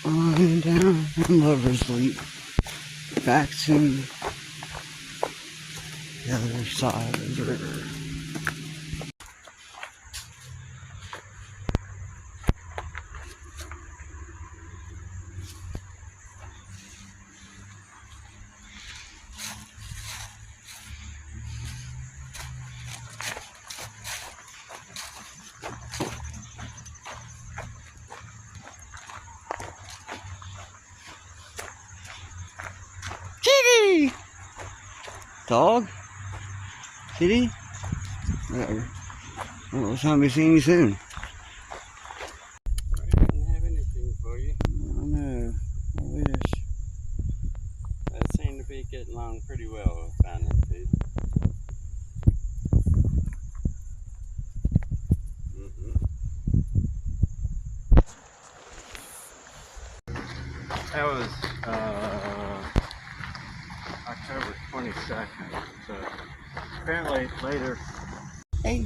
On down Lover's Leap. Back to the other side of the river. Kitty! Dog? Kitty? Whatever. Well, it's time to be seeing you soon. I don't have anything for you. I know. I wish. I seem to be getting along pretty well with finding food. That was October 22nd. So apparently later. Hey!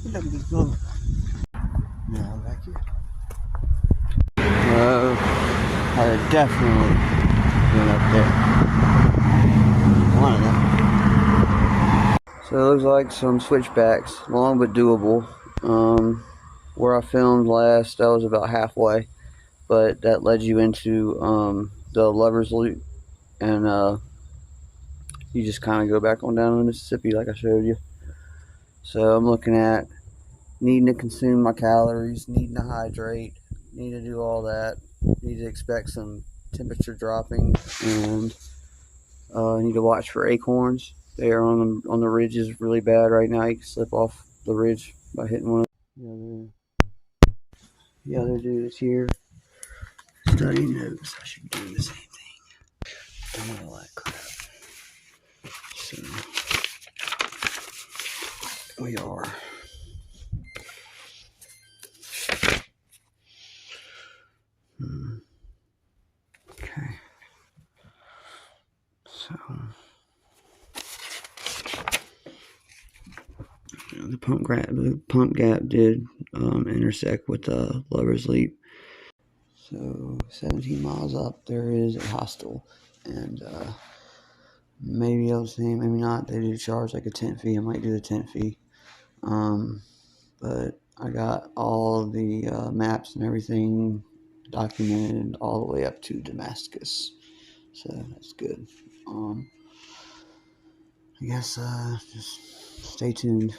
Look at this dog. Yeah, I'm back here. I definitely been up there. One of them. So it looks like some switchbacks, long but doable. Where I filmed last, that was about halfway, but that led you into the Lover's Loop, and you just kind of go back on down to the Mississippi like I showed you. So I'm looking at needing to consume my calories, needing to hydrate, need to do all that, need to expect some temperature dropping, and need to watch for acorns. They are on the ridges really bad right now. You can slip off the ridge by hitting one of the other dudes here. Studying notes. I should be doing the same thing. Doing all that crap. So we are. Okay. So the pump gap did intersect with the Lover's Leap. So 17 miles up, there is a hostel, and maybe I'll see, maybe not. They do charge like a tent fee. I might do the tent fee, but I got all the maps and everything documented all the way up to Damascus, so that's good. I guess just stay tuned.